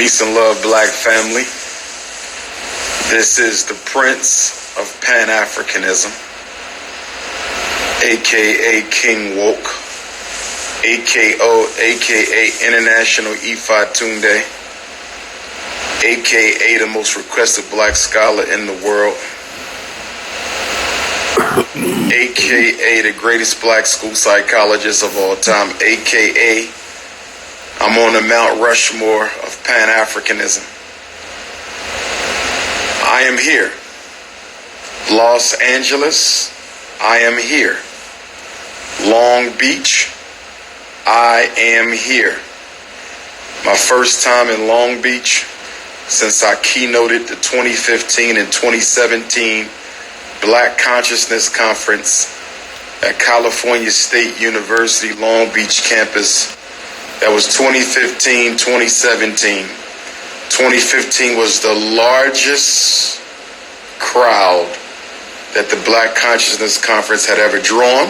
Peace and love, black family. This is the Prince of Pan-Africanism, aka King Woke, aka International Ifa Tunde, aka the most requested black scholar in the world, aka the greatest black school psychologist of all time, aka I'm on the Mount Rushmore of Pan-Africanism. I am here. Los Angeles, I am here. Long Beach, I am here. My first time in Long Beach since I keynoted the 2015 and 2017 Black Consciousness Conference at California State University Long Beach campus. That was 2015, 2017. 2015 was the largest crowd that the Black Consciousness Conference had ever drawn.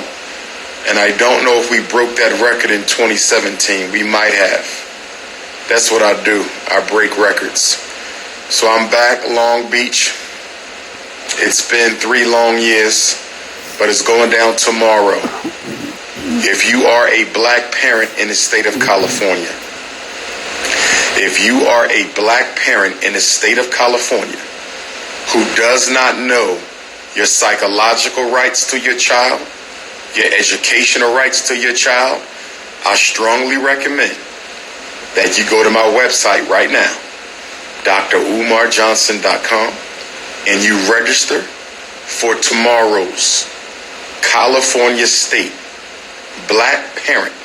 And I don't know if we broke that record in 2017. We might have. That's what I do. I break records. So I'm back, Long Beach. It's been 3 long years, but it's going down tomorrow. If you are a black parent in the state of California, who does not know your psychological rights to your child, your educational rights to your child, I strongly recommend that you go to my website right now, drumarjohnson.com, and you register for tomorrow's California State Black Parent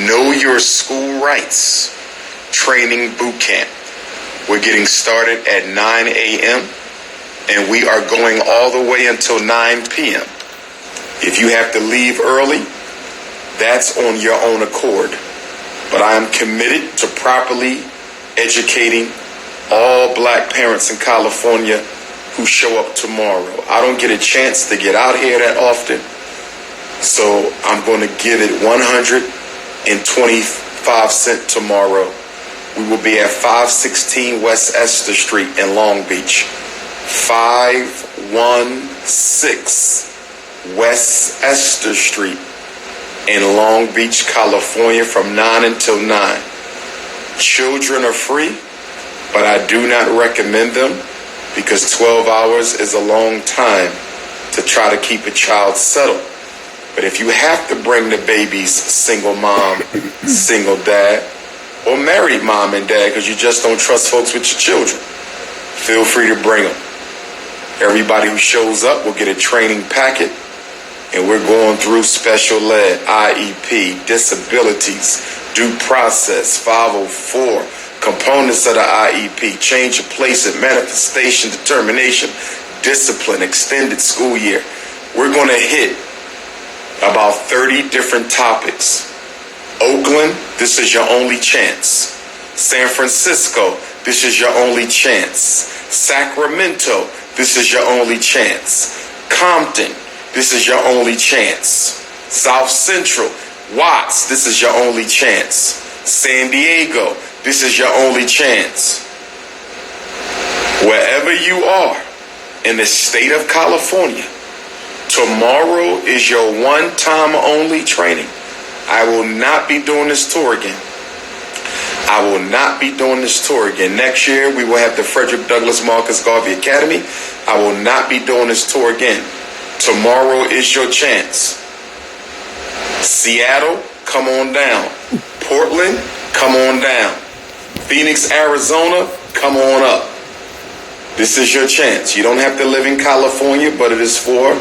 Know Your School Rights Training Boot Camp. We're getting started at 9 a.m. and we are going all the way until 9 p.m. If you have to leave early, that's on your own accord. But I am committed to properly educating all black parents in California who show up tomorrow. I don't get a chance to get out here that often, so I'm going to give it 125 cents tomorrow. We will be at 516 West Esther Street in Long Beach. 516 West Esther Street in Long Beach, California from 9 until 9. Children are free, but I do not recommend them because 12 hours is a long time to try to keep a child settled. But if you have to bring the babies, single mom, single dad, or married mom and dad because you just don't trust folks with your children, feel free to bring them. Everybody who shows up will get a training packet, and we're going through special ed, IEP, disabilities, due process, 504, components of the IEP, change of place and manifestation, determination, discipline, extended school year. We're going to hit about 30 different topics. Oakland, this is your only chance. San Francisco, this is your only chance. Sacramento, this is your only chance. Compton, this is your only chance. South Central, Watts, this is your only chance. San Diego, this is your only chance. Wherever you are in the state of California, tomorrow is your one-time only training. I will not be doing this tour again. Next year, we will have the Frederick Douglass Marcus Garvey Academy. I will not be doing this tour again. Tomorrow is your chance. Seattle, come on down. Portland, come on down. Phoenix, Arizona, come on up. This is your chance. You don't have to live in California, but it is for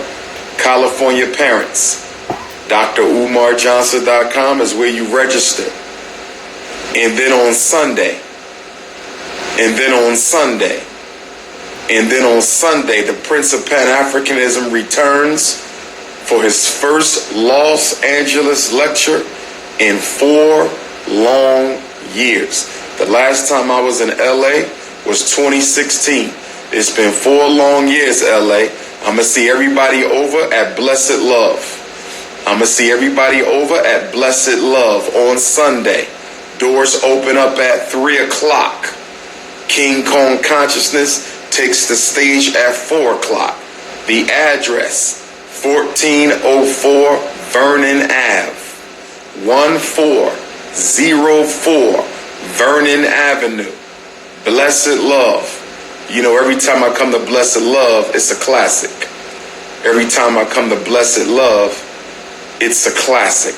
California parents. drumarjohnson.com is where you register. And then on Sunday, the Prince of Pan-Africanism returns for his first Los Angeles lecture in 4 long years. The last time I was in LA was 2016. It's been 4 long years, LA. I'm going to see everybody over at Blessed Love. On Sunday. Doors open up at 3 o'clock. King Kong Consciousness takes the stage at 4 o'clock. The address, 1404 Vernon Ave. 1404 Vernon Avenue. Blessed Love. You know, every time I come to Blessed Love, it's a classic. Every time I come to Blessed Love, it's a classic.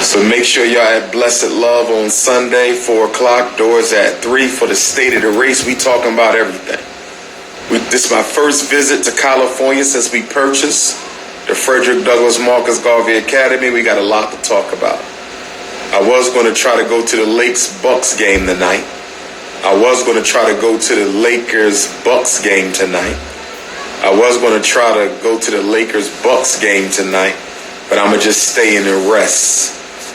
So make sure y'all at Blessed Love on Sunday, 4 o'clock. Doors at 3 for the State of the Race. We talking about everything. This is my first visit to California since we purchased the Frederick Douglass Marcus Garvey Academy. We got a lot to talk about. I was going to try to go to the Lakers-Bucks game tonight. I was going to try to go to the Lakers-Bucks game tonight. I was going to try to go to the Lakers-Bucks game tonight, but I'm going to just stay in and rest.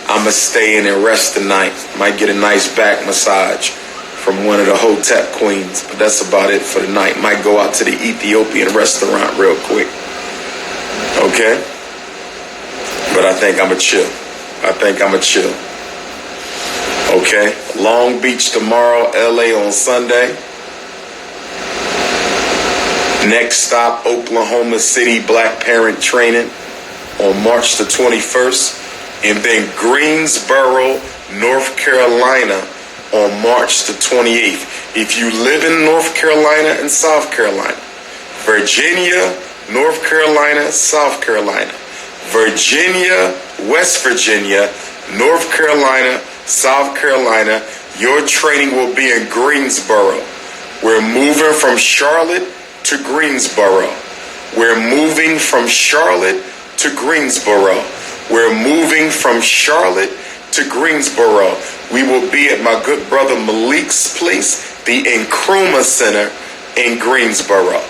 I'm going to stay in and rest tonight. Might get a nice back massage from one of the Hotep queens, but that's about it for the night. Might go out to the Ethiopian restaurant real quick. Okay? But I think I'm going to chill. Okay? Long Beach tomorrow, LA on Sunday. Next stop, Oklahoma City Black Parent Training on March the 21st. And then Greensboro, North Carolina on March the 28th. If you live in North Carolina and South Carolina, Virginia, North Carolina, South Carolina, Virginia, West Virginia, North Carolina, South Carolina, your training will be in Greensboro. We're moving from Charlotte to Greensboro. We're moving from Charlotte to Greensboro. We're moving from Charlotte to Greensboro. We will be at my good brother Malik's place, the Nkrumah Center in Greensboro.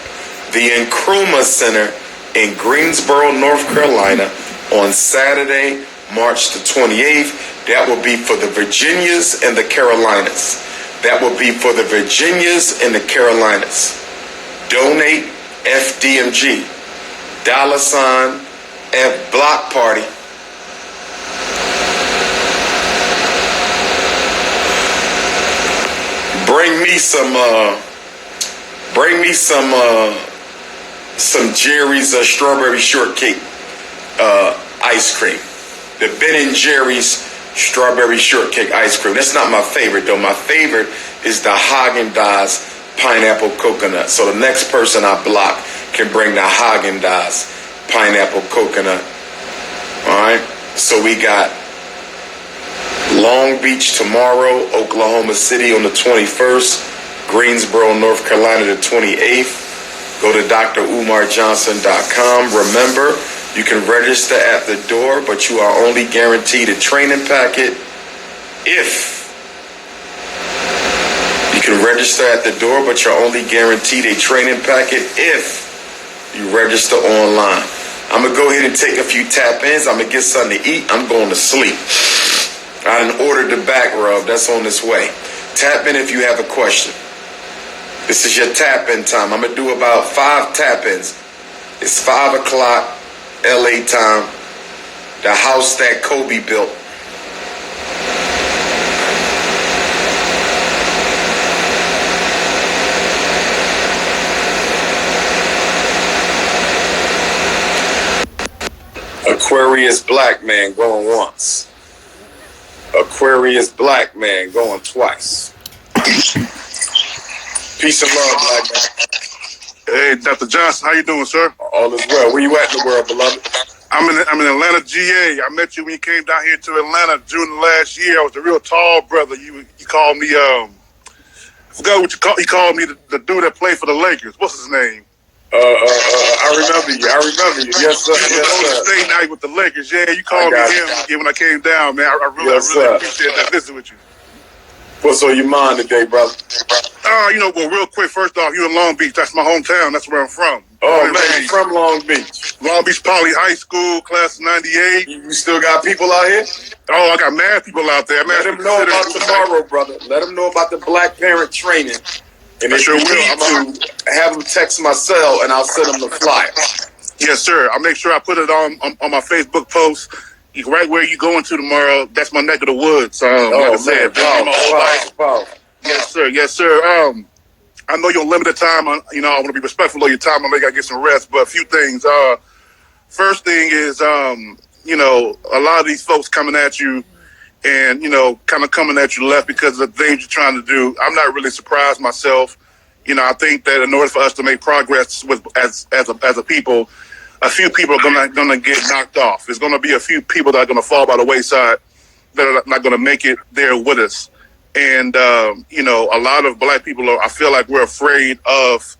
The Nkrumah Center in Greensboro, North Carolina on Saturday, March the 28th. That will be for the Virginias and the Carolinas. That will be for the Virginias and the Carolinas. Donate FDMG. $ F Block Party. Bring me some Jerry's strawberry shortcake ice cream. The Ben and Jerry's strawberry shortcake ice cream. That's not my favorite though. My favorite is the Haagen-Dazs pineapple coconut. So the next person I block can bring the Haagen-Dazs pineapple coconut. All right. So we got Long Beach tomorrow, Oklahoma City on the 21st, Greensboro, North Carolina the 28th. Go to drumarjohnson.com. Remember, you can register at the door, but you are only guaranteed a training packet if you can register at the door, but you're only guaranteed a training packet if you register online. I'm going to go ahead and take a few tap-ins. I'm going to get something to eat. I'm going to sleep. I done ordered the back rub. That's on its way. Tap in if you have a question. This is your tap-in time. I'm going to do about 5 tap-ins. It's 5 o'clock LA time. The house that Kobe built. Aquarius black man going once. Aquarius black man going twice. Peace and love, black man. Hey, Dr. Johnson, how you doing, sir? All is well. Where you at in the world, beloved? I'm in Atlanta, GA. I met you when you came down here to Atlanta June of last year. I was a real tall brother. You called me, I forgot what you called me the dude that played for the Lakers. What's his name? I remember you. Yes, sir. He was on state night with the Lakers. Yeah, you called me him when I came down, man. I really appreciate that visit with you. What's on your mind today, brother? Real quick, first off, you in Long Beach. That's my hometown. That's where I'm from. Oh, man, you from Long Beach? Long Beach Poly High School, class of 98. You still got people out here? Oh, I got mad people out there. Man, let them know about tomorrow, brother. Let them know about the Black Parent Training. And if you need to, have them text my cell, and I'll send them the flyer. Yes, sir. I'll make sure I put it on my Facebook post. right where you going to tomorrow, that's my neck of the woods. Like I said, been here my whole life. Yes, sir. Yes, sir. I know you're on limited time. I want to be respectful of your time. I know you got to get some rest. But a few things. First thing is, a lot of these folks coming at you and, kind of coming at you left because of the things you're trying to do. I'm not really surprised myself. I think that in order for us to make progress as a people, a few people are gonna get knocked off. There's gonna be a few people that are gonna fall by the wayside that are not gonna make it there with us. And a lot of black people I feel like we're afraid of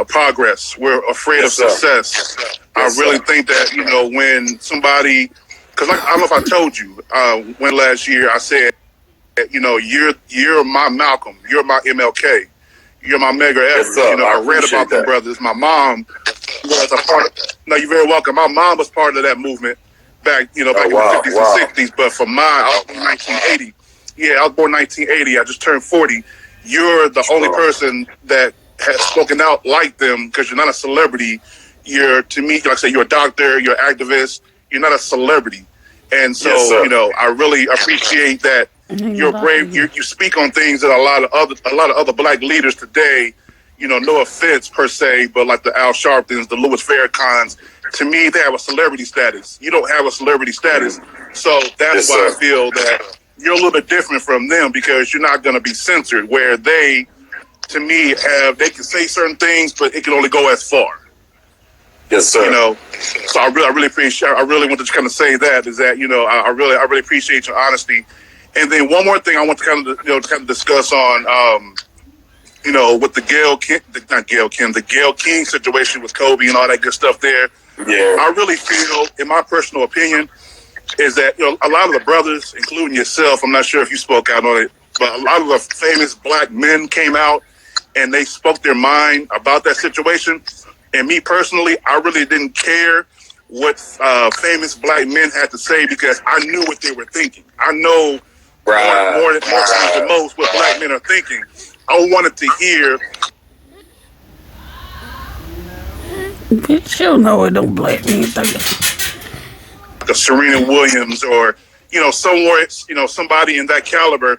progress. We're afraid of success. I really think that when somebody, because I don't know if I told you when last year I said, you're my Malcolm, you're my MLK. You're my Mega Evers. I read about them brothers. My mom was a part of. No, you're very welcome. My mom was part of that movement back in the 50s and 60s. But for mine, I was born 1980. Yeah, I was born 1980. I just turned 40. You're the only person that has spoken out like them because you're not a celebrity. To me, like I say, you're a doctor, you're an activist. You're not a celebrity. And so, I really appreciate that. You're brave. You speak on things that a lot of other black leaders today, no offense per se, but like the Al Sharptons, the Louis Farrakhans, to me they have a celebrity status. You don't have a celebrity status, so that's why I feel that you're a little bit different from them because you're not going to be censored. Where they, to me, they can say certain things, but it can only go as far. Yes, sir. So I really appreciate. I really want to kind of say that is that I really appreciate your honesty. And then one more thing I want to kind of discuss on, with the the Gayle King situation with Kobe and all that good stuff there. Yeah. I really feel, in my personal opinion, is that a lot of the brothers, including yourself, I'm not sure if you spoke out on it, but a lot of the famous black men came out and they spoke their mind about that situation. And me personally, I really didn't care what famous black men had to say because I knew what they were thinking. I know. More times than most what black men are thinking. I wanted to hear. Bitch, you know it don't black men think. Like a Serena Williams or somebody in that caliber.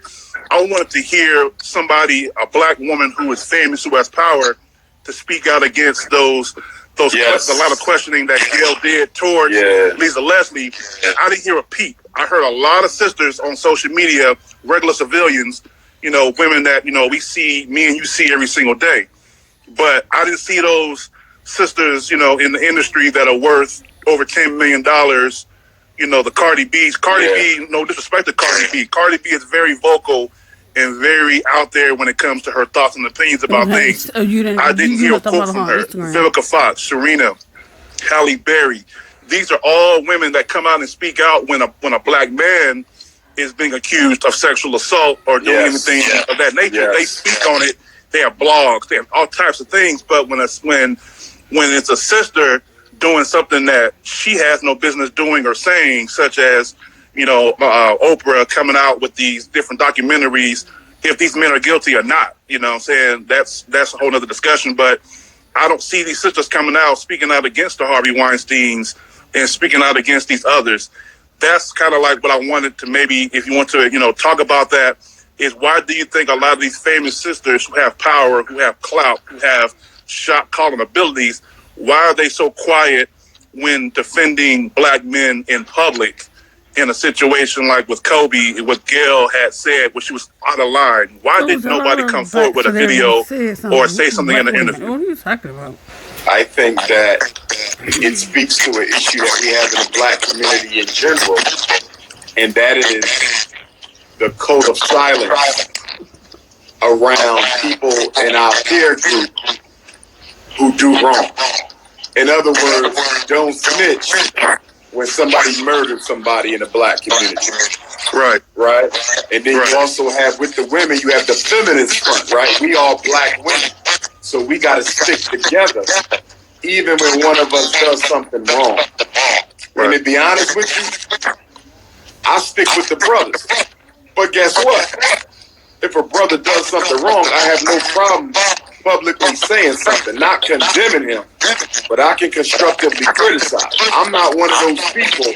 I wanted to hear a black woman who is famous, who has power, to speak out against those. A lot of questioning that Gayle did towards Lisa Leslie. I didn't hear a peep. I heard a lot of sisters on social media, regular civilians, women that, me and you see every single day. But I didn't see those sisters, in the industry that are worth over $10 million. The Cardi B's. Cardi B, no disrespect to Cardi B. Cardi B is very vocal and very out there when it comes to her thoughts and opinions about things. I didn't hear a quote from her. Vivica Fox, Serena, Halle Berry. These are all women that come out and speak out when a black man is being accused of sexual assault or doing anything of that nature. They speak on it. They have blogs. They have all types of things. But when it's a sister doing something that she has no business doing or saying, such as Oprah coming out with these different documentaries, if these men are guilty or not, I'm saying that's a whole other discussion. But I don't see these sisters coming out, speaking out against the Harvey Weinsteins and speaking out against these others. That's kind of like what I wanted to maybe, if you want to, talk about that, is why do you think a lot of these famous sisters who have power, who have clout, who have shot calling abilities, why are they so quiet when defending black men in public? In a situation like with Kobe, what Gayle had said, when she was out of line, why did nobody come forward with a video or say something in the interview? What are you talking about? I think that it speaks to an issue that we have in the black community in general, and that is the code of silence around people in our peer group who do wrong. In other words, don't snitch when somebody murdered somebody in the black community. Right. And then you also have, with the women, you have the feminist front, right? We all black women. So we got to stick together, even when one of us does something wrong. And to be honest with you, I stick with the brothers. But guess what? If a brother does something wrong, I have no problem publicly saying something, not condemning him, but I can constructively criticize. I'm not one of those people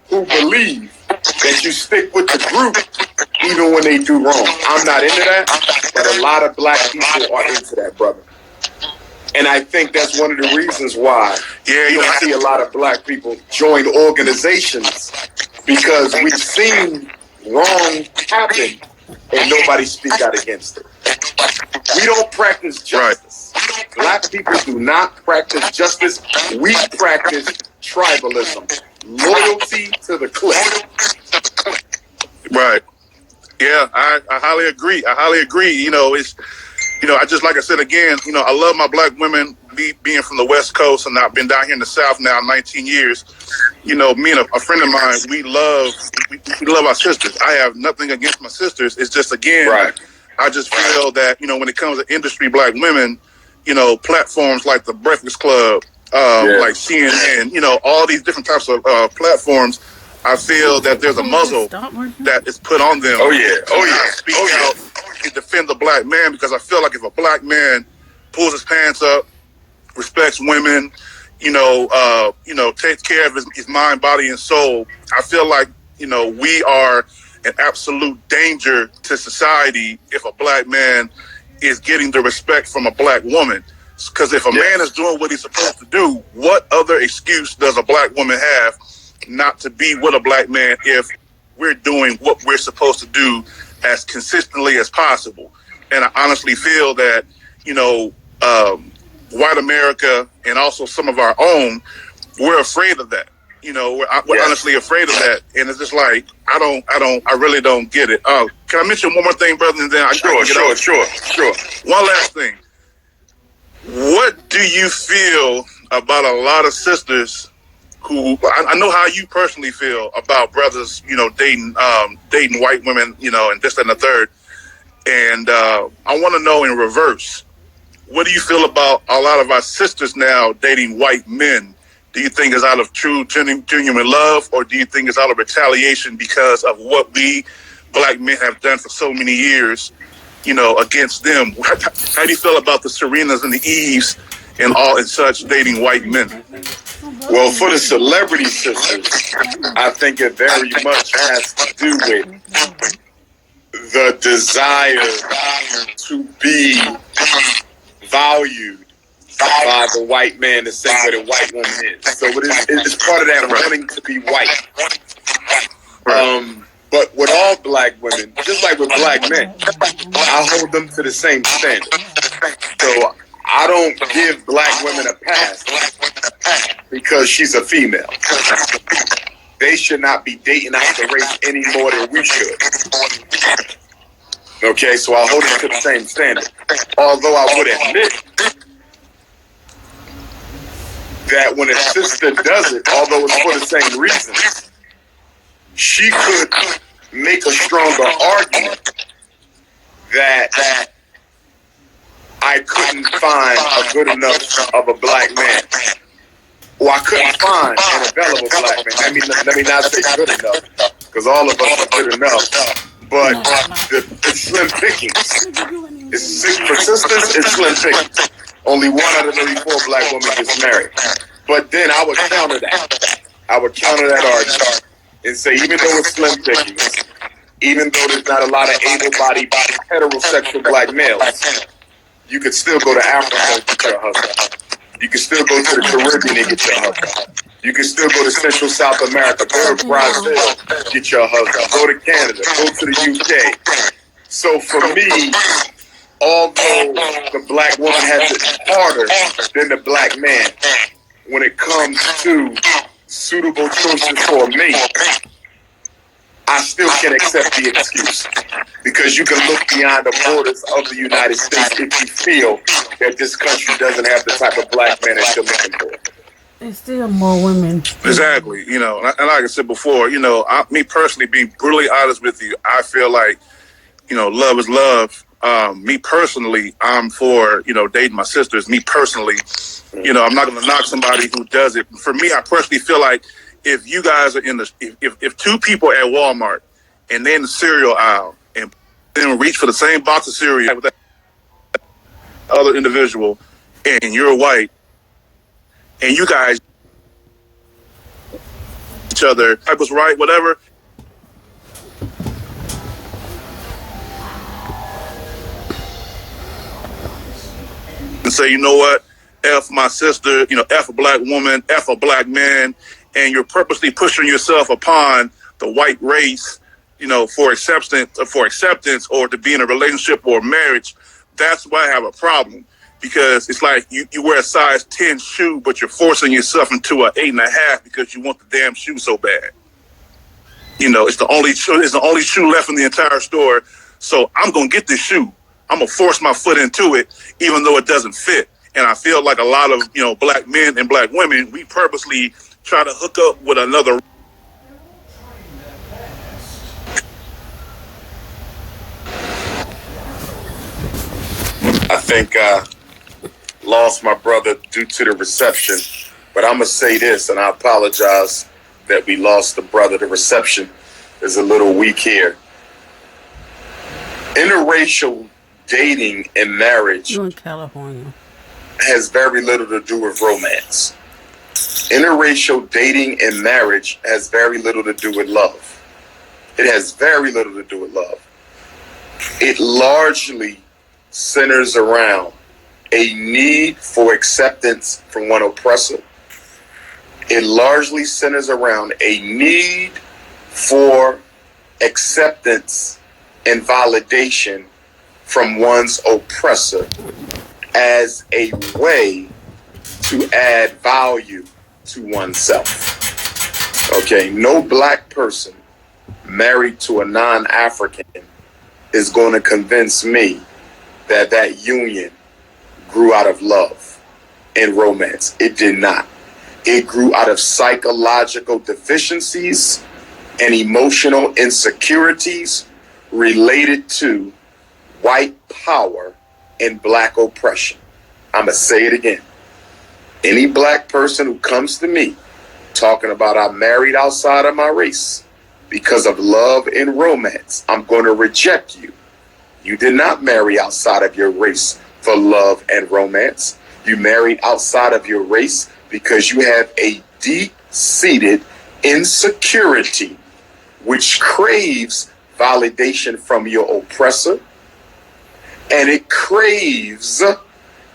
who believe that you stick with the group even when they do wrong. I'm not into that, but a lot of black people are into that, brother. And I think that's one of the reasons why you don't see a lot of black people join organizations, because we've seen wrong happen and nobody speak out against it. We don't practice justice. Right. Black people do not practice justice. We practice tribalism, loyalty to the clique. Right. Yeah, I highly agree. I just, like I said again, I love my black women. Being from the West Coast, and I've been down here in the South now 19 years. Me and a friend of mine, we love our sisters. I have nothing against my sisters. It's just, again, right. I just feel that, when it comes to industry black women, platforms like the Breakfast Club, like CNN, all these different types of platforms, I feel that there's a muzzle that is put on them. Speak out and defend the black man, because I feel like if a black man pulls his pants up, respects women, takes care of his mind, body, and soul, I feel like, we are an absolute danger to society if a black man is getting the respect from a black woman. Because if a man is doing what he's supposed to do, what other excuse does a black woman have not to be with a black man if we're doing what we're supposed to do as consistently as possible? And I honestly feel that, white America and also some of our own, we're afraid of that. We're honestly afraid of that. And it's just like, I really don't get it. Can I mention one more thing, brother? And then Sure. One last thing. What do you feel about a lot of sisters who, I know how you personally feel about brothers, dating white women, and this, that, and the third. And I want to know in reverse, what do you feel about a lot of our sisters now dating white men? Do you think it's out of true, genuine love, or do you think it's out of retaliation because of what we black men have done for so many years, against them? How do you feel about the Serenas and the Eves and all and such dating white men? Well, for the celebrity sisters, I think it very much has to do with the desire to be valued by the white man the same way the white woman is. So it's part of that wanting to be white. But with all black women, just like with black men, I hold them to the same standard. So I don't give black women a pass because she's a female. They should not be dating out the race any more than we should. Okay, so I hold them to the same standard. Although I would admit that when a sister does it, although it's for the same reasons, she could make a stronger argument that I couldn't find a good enough of a black man. Or I couldn't find an available black man. Let me not say good enough, because all of us are good enough. But it's slim pickings. For sisters, it's slim pickings. Only 1 out of every 4 black women gets married. But then I would counter that. Argument and say, even though it's slim pickings, even though there's not a lot of able-bodied heterosexual black males, you could still go to Africa and get your husband. You can still go to the Caribbean and get your husband. You can still go to Central South America, go to Brazil, get your husband. Go to Canada, go to the UK. So for me, although the black woman has it harder than the black man when it comes to suitable choices for a mate, I still can accept the excuse, because you can look beyond the borders of the United States if you feel that this country doesn't have the type of black man that you're looking for. There's still more women. Exactly. And like I said before, me personally, being brutally honest with you, I feel like, love is love. Me personally, I'm for, dating my sisters. Me personally, I'm not going to knock somebody who does it. For me, I personally feel like if you guys are if 2 people at Walmart and they're in the cereal aisle and then reach for the same box of cereal with that other individual, and you're white, and you guys each other. I was right, whatever. And say, you know what? F my sister, F a black woman, F a black man, and you're purposely pushing yourself upon the white race, for acceptance or to be in a relationship or marriage. That's why I have a problem. Because it's like you wear a size 10 shoe, but you're forcing yourself into an 8.5 because you want the damn shoe so bad. It's the only shoe left in the entire store. So I'm gonna get this shoe. I'm gonna force my foot into it, even though it doesn't fit. And I feel like a lot of black men and black women, we purposely try to hook up with another. I think lost my brother due to the reception, but I'm gonna say this, and I apologize that we lost the brother. The reception is a little weak here. Interracial dating and marriage You in California. has very little to do with romance. Interracial dating and marriage has very little to do with love. It has very little to do with love. It largely centers around a need for acceptance from one oppressor. It largely centers around a need for acceptance and validation from one's oppressor as a way to add value to oneself. Okay, no black person married to a non-African is going to convince me that that union grew out of love and romance. It did not. It grew out of psychological deficiencies and emotional insecurities related to white power and black oppression. I'm going to say it again. Any black person who comes to me talking about I'm married outside of my race because of love and romance, I'm going to reject you. You did not marry outside of your race for love and romance. You married outside of your race because you have a deep-seated insecurity which craves validation from your oppressor, and it craves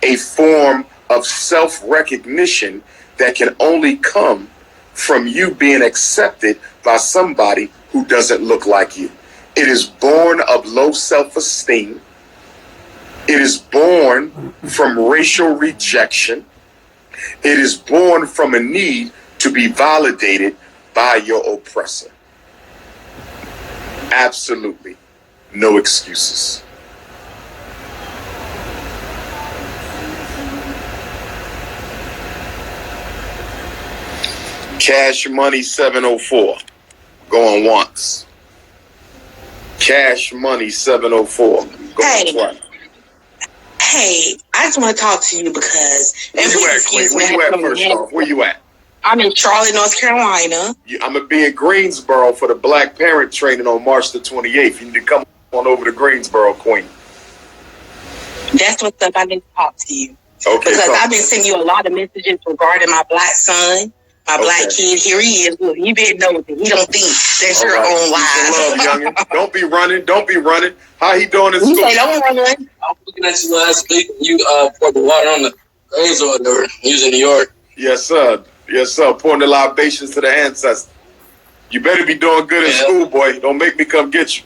a form of self-recognition that can only come from you being accepted by somebody who doesn't look like you. It is born of low self-esteem. It is born from racial rejection. It is born from a need to be validated by your oppressor. Absolutely no excuses. Cash Money 704. Going once. Cash Money 704. Going twice. Hey, I just want to talk to you because... Where you at, Queen? Where you at first off? Where you at? I'm in Charlotte, North Carolina. I'm going to be in Greensboro for the Black Parent Training on March the 28th. You need to come on over to Greensboro, Queen. That's what's up. I need to talk to you. Okay. Because I've been sending you a lot of messages regarding my black son, my black kid. Here he is. Look, he been nosy. He don't think that's your own Love, life. youngin'. Don't be running. Don't be running. How he doing in You school? say don't run. I was looking at you last week. You poured the water on the graves over there. You was in New York. Yes, sir. Yes, sir. Pouring the libations to the ancestors. You better be doing good in school, boy. Don't make me come get you.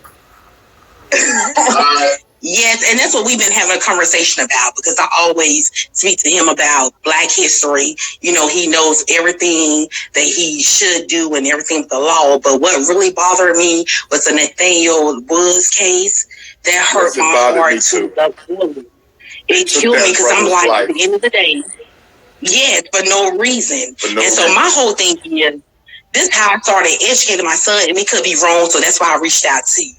Yes, and that's what we've been having a conversation about, because I always speak to him about Black history. You know, he knows everything that he should do and everything with the law. But what really bothered me was the Nathaniel Woods case. That hurt my heart to the core. It killed me because I'm like, at the end of the day, yes, for no reason. And so my whole thing is, this is how I started educating my son, and it could be wrong, so that's why I reached out to you.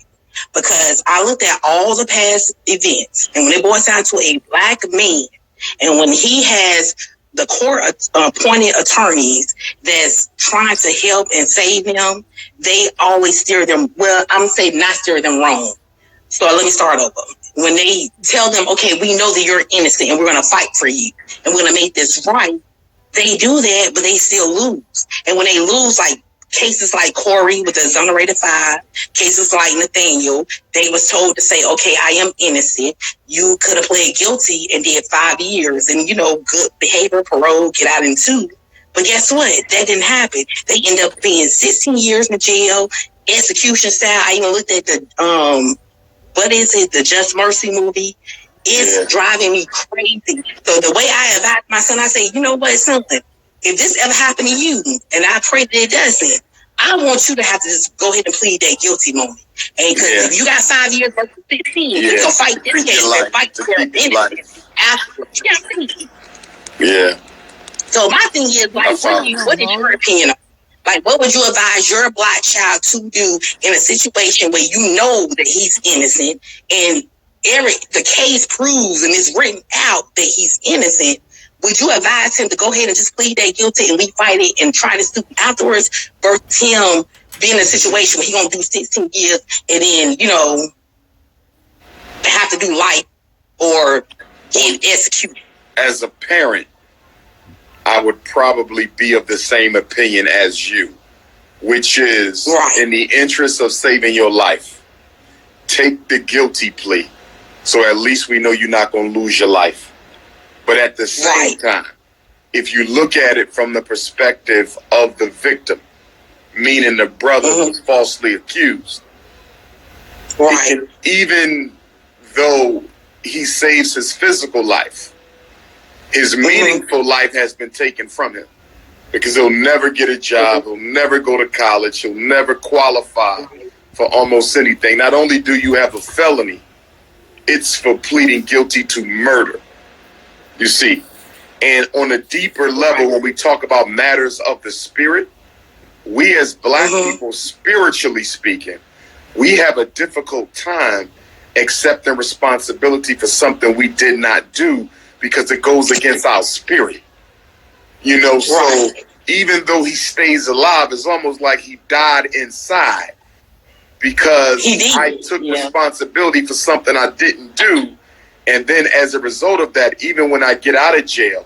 Because I looked at all the past events, and when it boils down to a black man, and when he has the court appointed attorneys that's trying to help and save him, they always steer them, well, I'm saying not steer them wrong. So let me start over. When they tell them, okay, we know that you're innocent and we're going to fight for you and we're going to make this right, they do that, but they still lose. And when they lose, like cases like Corey with the exonerated 5, cases like Nathaniel, they was told to say, okay, I am innocent. You could have pled guilty and did 5 years and, good behavior, parole, get out in 2. But guess what? That didn't happen. They end up being 16 years in jail, execution style. I even looked at the, what is it? The Just Mercy movie. It's driving me crazy. So the way I advise my son, I say, you know what, something. If this ever happened to you, and I pray that it doesn't, I want you to have to just go ahead and plead that guilty moment. And because if you got 5 years versus 16, you can fight this case and fight for your innocence after. Yeah. So my thing is, like, what is your opinion on? Like, what would you advise your black child to do in a situation where you know that he's innocent and the case proves and it's written out that he's innocent? Would you advise him to go ahead and just plead that guilty and we fight it and try to sue afterwards versus him being in a situation where he's going to do 16 years and then, have to do life or get executed? As a parent, I would probably be of the same opinion as you, which is in the interest of saving your life, take the guilty plea. So at least we know you're not going to lose your life. But at the same time, if you look at it from the perspective of the victim, meaning the brother who's falsely accused, even though he saves his physical life, his meaningful life has been taken from him because he'll never get a job, he'll never go to college, he'll never qualify for almost anything. Not only do you have a felony, it's for pleading guilty to murder, you see. And on a deeper level, when we talk about matters of the spirit, we as black people, spiritually speaking, we have a difficult time accepting responsibility for something we did not do because it goes against our spirit. So even though he stays alive, it's almost like he died inside because I took responsibility for something I didn't do. And then as a result of that, even when I get out of jail,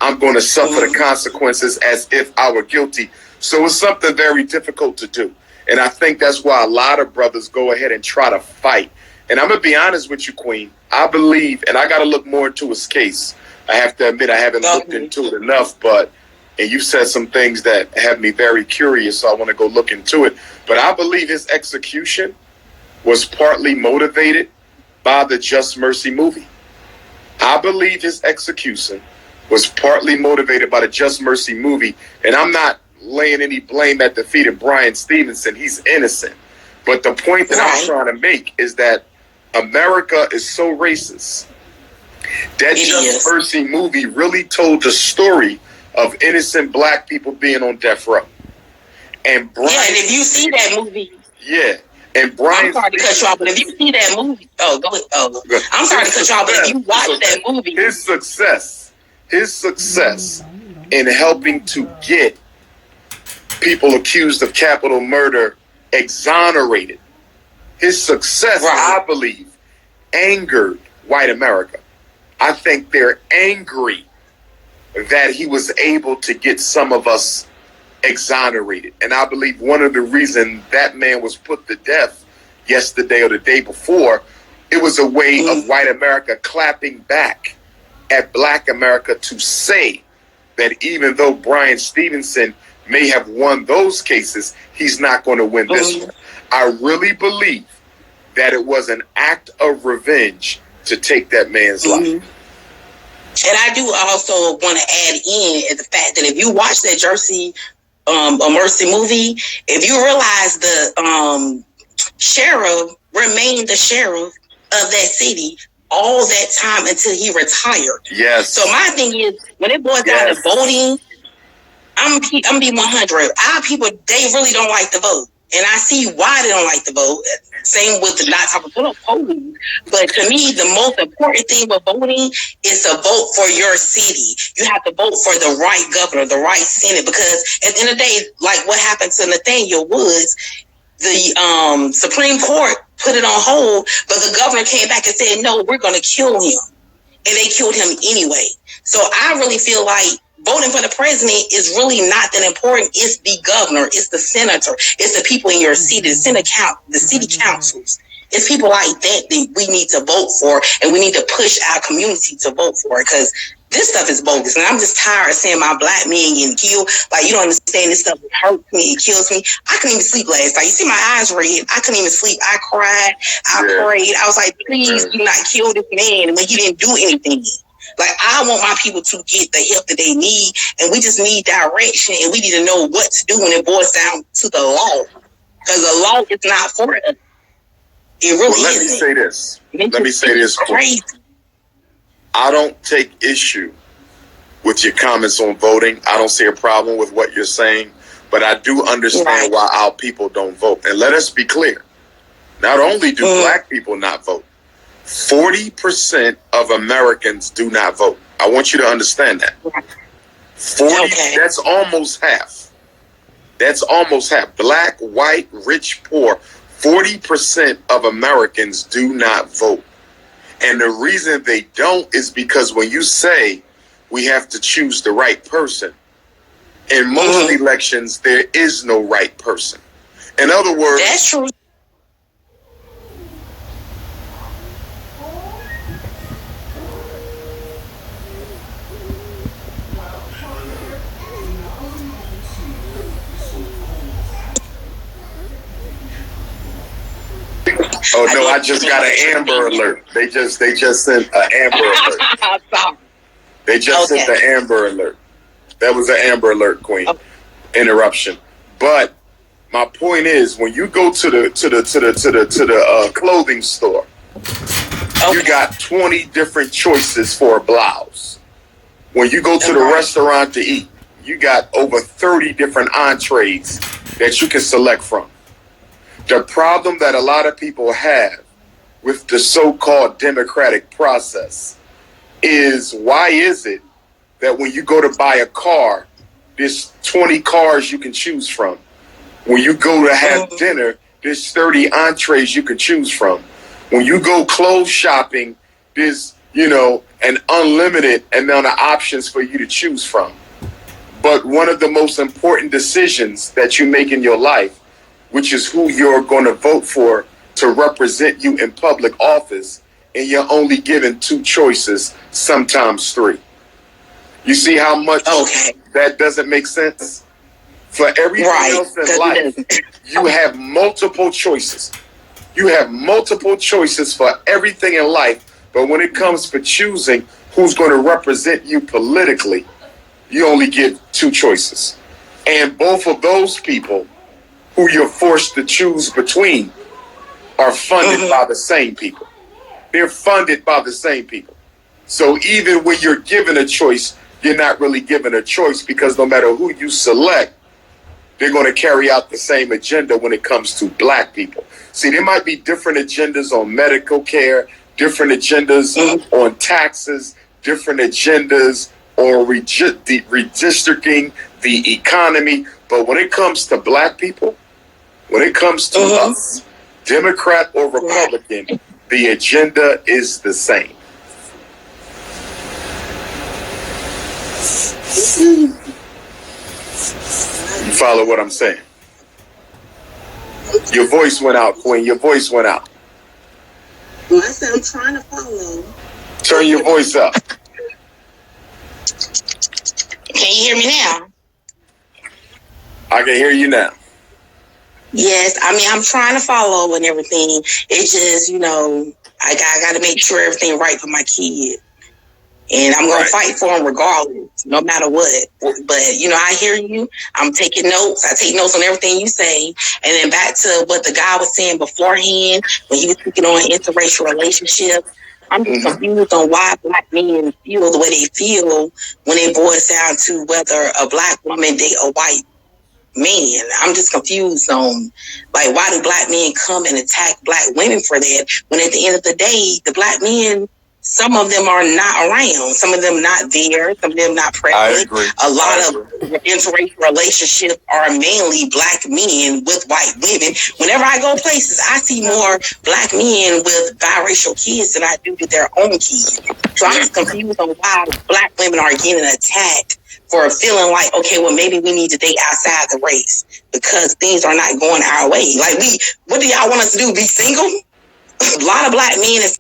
I'm going to suffer the consequences as if I were guilty. So it's something very difficult to do. And I think that's why a lot of brothers go ahead and try to fight. And I'm going to be honest with you, Queen. I believe, and I got to look more into his case. I have to admit I haven't looked into it enough, and you said some things that have me very curious, so I want to go look into it. But I believe his execution was partly motivated by the Just Mercy movie. I believe his execution was partly motivated by the Just Mercy movie, and I'm not laying any blame at the feet of Brian Stevenson. He's innocent. But the point that I'm trying to make is that America is so racist. That Just Mercy movie really told the story of innocent black people being on death row. And Brian, and if you see that movie, and Brian, I'm sorry to cut you off, but if you see that movie, I'm sorry to cut you off, but if you watch that movie, his success in helping to get people accused of capital murder exonerated, his success, I believe, angered white America. I think they're angry that he was able to get some of us exonerated. And I believe one of the reasons that man was put to death yesterday or the day before, it was a way of white America clapping back at black America to say that even though Brian Stevenson may have won those cases, he's not going to win this one. I really believe that it was an act of revenge to take that man's life. And I do also want to add in the fact that if you watch that Mercy movie, if you realize the sheriff remained the sheriff of that city all that time until he retired. Yes. So my thing is, when it boils down to voting, I'm be 100. Our people, they really don't like to vote. And I see why they don't like to vote. Same with the not talking about polling. But to me, the most important thing with voting is to vote for your city. You have to vote for the right governor, the right senate, because at the end of the day, like what happened to Nathaniel Woods, the Supreme Court put it on hold, but the governor came back and said, no, we're going to kill him. And they killed him anyway. So I really feel like voting for the president is really not that important. It's the governor, it's the senator, it's the people in your city, the city councils. It's people like that we need to vote for, and we need to push our community to vote for it, because this stuff is bogus. And I'm just tired of seeing my black men getting killed. Like, you don't understand, this stuff hurts me, it kills me. I couldn't even sleep last night. You see my eyes red. I couldn't even sleep. I cried. I prayed. I was like, please do not kill this man when he didn't do anything. Like, I want my people to get the help that they need, and we just need direction, and we need to know what to do when it boils down to the law, because the law is not for us. It really isn't. Let me say this. Crazy. I don't take issue with your comments on voting. I don't see a problem with what you're saying, but I do understand why our people don't vote. And let us be clear. Not only do black people not vote, 40% of Americans do not vote. I want you to understand that. 40, that's almost half. That's almost half. Black, white, rich, poor. 40% of Americans do not vote. And the reason they don't is because when you say we have to choose the right person, in most elections, there is no right person. In other words, that's true. Oh no! I just got an Amber Alert. They just sent an Amber Alert. They just sent the Amber Alert. That was an Amber Alert, Queen. Interruption. But my point is, when you go to the clothing store, you got 20 different choices for a blouse. When you go to the restaurant to eat, you got over 30 different entrees that you can select from. The problem that a lot of people have with the so-called democratic process is, why is it that when you go to buy a car, there's 20 cars you can choose from? When you go to have dinner, there's 30 entrees you can choose from. When you go clothes shopping, there's, an unlimited amount of options for you to choose from. But one of the most important decisions that you make in your life, which is who you're going to vote for to represent you in public office, and you're only given 2 choices, sometimes 3. You see how much that doesn't make sense? For everything else in life, you have multiple choices. You have multiple choices for everything in life, but when it comes for choosing who's going to represent you politically, you only get 2 choices. And both of those people who you're forced to choose between are funded by the same people. They're funded by the same people. So even when you're given a choice, you're not really given a choice, because no matter who you select, they're going to carry out the same agenda when it comes to black people. See, there might be different agendas on medical care, different agendas on taxes, different agendas on redistricting, the economy. But when it comes to black people, when it comes to us, Democrat or Republican, the agenda is the same. You follow what I'm saying? Your voice went out, Queen. Your voice went out. Well, I said I'm trying to follow. Turn your voice up. Can you hear me now? I can hear you now. Yes, I mean, I'm trying to follow and everything. It's just, I got to make sure everything right for my kid. And I'm going to fight for him regardless, no matter what. But, I hear you. I'm taking notes. I take notes on everything you say. And then back to what the guy was saying beforehand, when he was speaking on interracial relationships. I'm just confused on why black men feel the way they feel when it boils down to whether a black woman date a white man. I'm just confused on, like, why do black men come and attack black women for that, when at the end of the day, the black men some of them are not around. Some of them not there. Some of them not present. I agree. A lot of interracial relationships are mainly black men with white women. Whenever I go places, I see more black men with biracial kids than I do with their own kids. So I'm just confused on why black women are getting attacked for feeling like, okay, well, maybe we need to date outside the race because things are not going our way. Like, what do y'all want us to do? Be single? A lot of black men is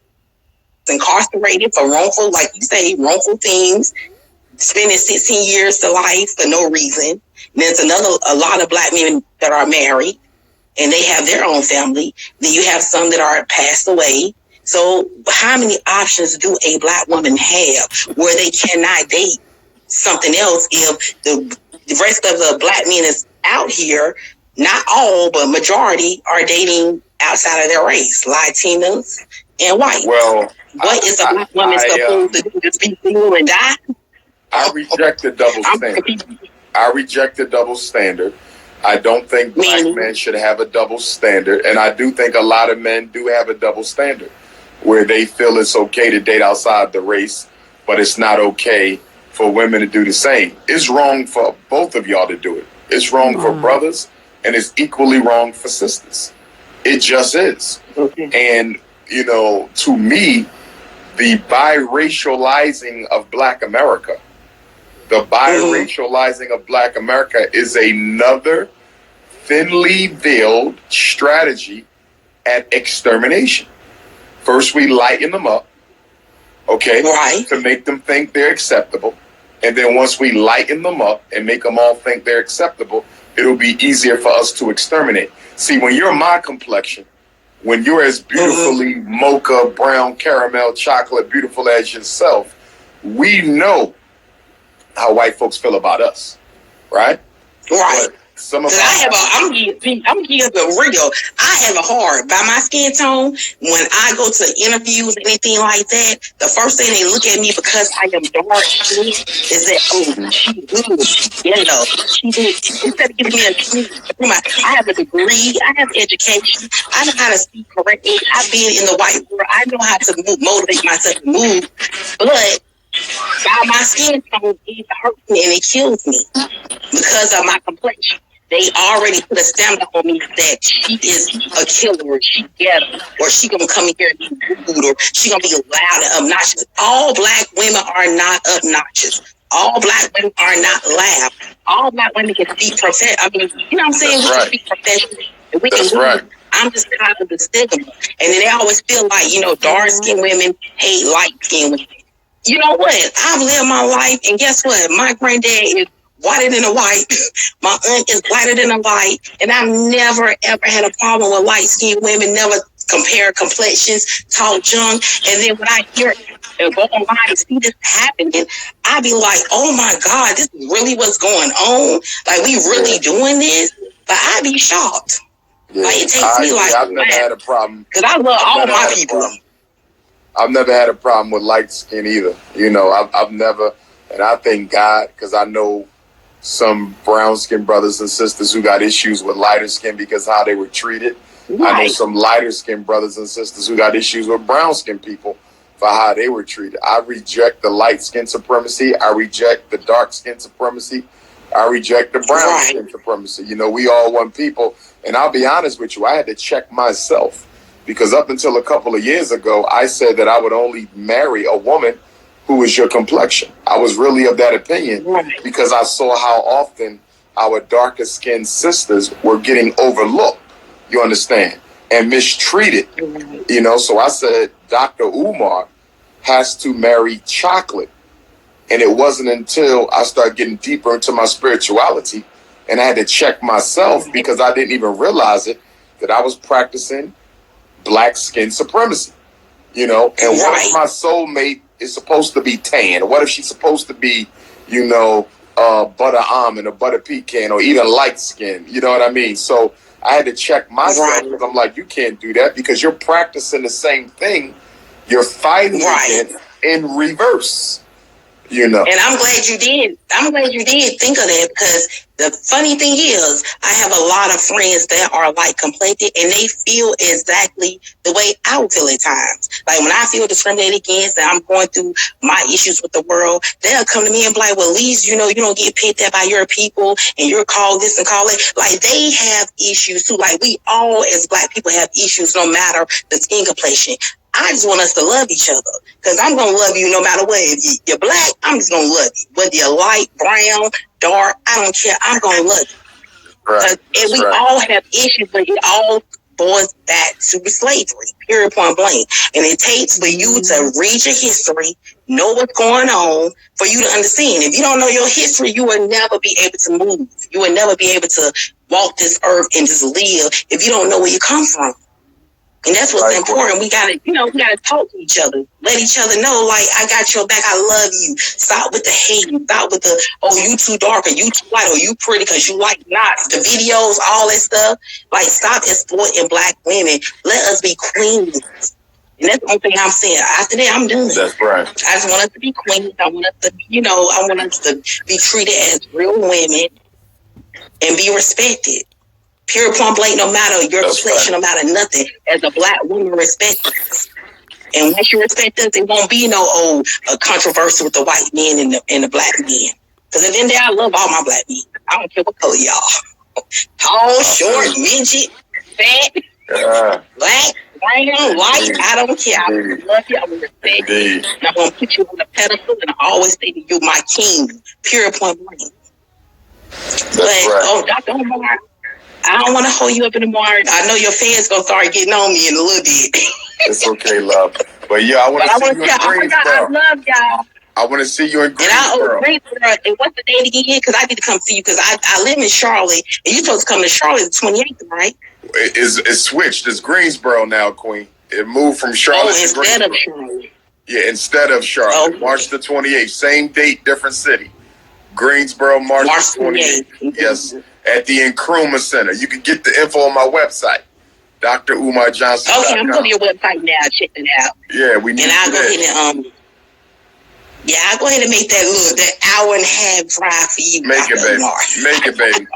incarcerated for wrongful, like you say, wrongful things, spending 16 years to life for no reason. And there's a lot of black men that are married and they have their own family. Then you have some that are passed away. So how many options do a black woman have where they cannot date something else if the rest of the black men is out here? Not all, but majority are dating outside of their race, Latinos and white. Well, what is a black woman supposed to do? Just be single and die? I reject the double standard. I reject the double standard. I don't think black men should have a double standard. And I do think a lot of men do have a double standard where they feel it's okay to date outside the race, but it's not okay for women to do the same. It's wrong for both of y'all to do it. It's wrong for brothers, and it's equally wrong for sisters. It just is. And, you know, to me, the biracializing of Black America, is another thinly veiled strategy at extermination. First, we lighten them up, okay, to make them think they're acceptable. And then once we lighten them up and make them all think they're acceptable, it'll be easier for us to exterminate. See, when you're my complexion, when you're as beautifully mocha, brown, caramel, chocolate, beautiful as yourself, we know how white folks feel about us, right? Right. But some of I'm gonna give the real. I have a hard by my skin tone. When I go to interviews, anything like that, the first thing they look at me because I am dark skin is that she good, you know. She did instead of giving me a diploma. I have a degree. I have education. I know how to speak correctly. I've been in the white world. I know how to motivate myself to move, but by my skin tone, it hurts me and it kills me because of my complexion. They already put a stamp on me that she is a killer, she ghetto, or she gonna come in here and be rude, or she gonna be loud and obnoxious. All black women are not obnoxious. All black women are not loud. All black women can speak professional. I mean, you know what I'm saying? We can speak professionally. We can I'm just tired of the stigma. And then they always feel like, you know, dark-skinned women hate light-skinned women. You know what? I've lived my life, and guess what? My granddad is whiter than a white. My aunt is whiter than a white. And I've never, ever had a problem with light-skinned women, never compare complexions, talk junk. And then when I hear and go online and see this happening, I be like, oh my God, this is really what's going on? Like, we really doing this? But I be shocked. Yeah. Like, it takes me like, I've never had a problem. Because I love all my people. I've never had a problem with light skin either. You know, I've never, and I thank God, because I know some brown skin brothers and sisters who got issues with lighter skin because how they were treated. Right. I know some lighter skin brothers and sisters who got issues with brown skin people for how they were treated. I reject the light skin supremacy. I reject the dark skin supremacy. I reject the brown skin supremacy. You know, we all one people. And I'll be honest with you, I had to check myself. Because up until a couple of years ago, I said that I would only marry a woman who was your complexion. I was really of that opinion because I saw how often our darker skinned sisters were getting overlooked, you understand, and mistreated. You know, so I said, Dr. Umar has to marry chocolate. And it wasn't until I started getting deeper into my spirituality and I had to check myself because I didn't even realize it, that I was practicing black skin supremacy, you know. And what if my soulmate is supposed to be tan? What if she's supposed to be, you know, butter almond or butter pecan or even light skin? You know what I mean? So I had to check myself because I'm like, you can't do that because you're practicing the same thing. You're fighting against in reverse. You know. And I'm glad you did. I'm glad you did think of that, because the funny thing is, I have a lot of friends that are like conflicted, and they feel exactly the way I would feel at times. Like when I feel discriminated against and I'm going through my issues with the world, they'll come to me and be like, well, at least, you know, you don't get picked at by your people and you're called this and called that. Like they have issues too. Like we all as Black people have issues no matter the skin complexion. I just want us to love each other, because I'm going to love you no matter what. If you're Black, I'm just going to love you. Whether you're light, brown, dark, I don't care. I'm going to love you. Right. And we all have issues, but it all boils back to slavery, period, point blank. And it takes for you to read your history, know what's going on, for you to understand. If you don't know your history, you will never be able to move. You will never be able to walk this earth and just live if you don't know where you come from. And that's what's important. We gotta talk to each other. Let each other know, like, I got your back. I love you. Stop with the hate. Stop with the, oh, you too dark, or you too white, or you pretty because you like not. The videos, all that stuff. Like, stop exploiting Black women. Let us be queens. And that's the only thing I'm saying. After that, I'm done. That's right. I just want us to be queens. I want us to, I want us to be treated as real women and be respected. Pure point blank, no matter your complexion, no matter nothing. As a Black woman, respect us. And once you respect us, it won't be no controversy with the white men and the Black men. Because at the end of the day, I love all my Black men. I don't care what color y'all. Tall, short, midget, fat, Black, brown, white. I don't care. I love you. I will respect you. And I'm going to put you on the pedestal, and I always say to you, my king. Pure point blank. Dr. Umar, I don't want to hold you up anymore. I know your fans gonna start getting on me in a little bit. It's okay, love. But yeah, I want to see you in Greensboro. I love y'all. I want to see you in Greensboro. And what's the date again? Because I need to come see you, because I live in Charlotte, and you're supposed to come to Charlotte the 28th, right? It's switched. It's Greensboro now, Queen. It moved from Charlotte to Greensboro. Instead of Charlotte. Yeah, instead of Charlotte. March the 28th. Same date, different city. Greensboro, March the 28th. Yes. At the Nkrumah Center. You can get the info on my website, drumarjohnson.com. Okay, I'm going to your website now. Check it out. Yeah, we need to. And I'll go ahead and I'll go ahead and make that hour and a half drive for you. Make it, baby. Make it, baby.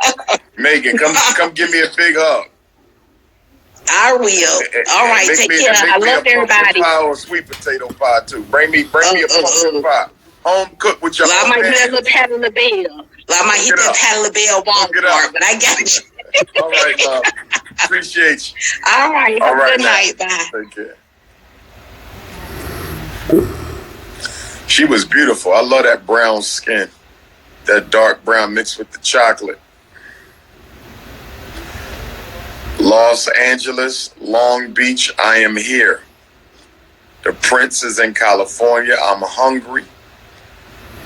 Megan, come give me a big hug. I will. All right, take care. I love everybody. Pie or sweet potato pie too. Bring me a pumpkin pie. Home cooked with your. I might do that little pat on the bell. I might hit that pat on the bell Walmart, but I got you. All right, love. Appreciate you. All right. Have a good night. Bye. Take care. She was beautiful. I love that brown skin. That dark brown mixed with the chocolate. Los Angeles, Long Beach, I am here. The Prince is in California. I'm hungry.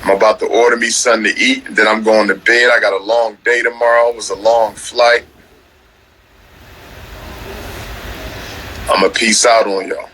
I'm about to order me something to eat, and then I'm going to bed. I got a long day tomorrow. It was a long flight. I'm going to peace out on y'all.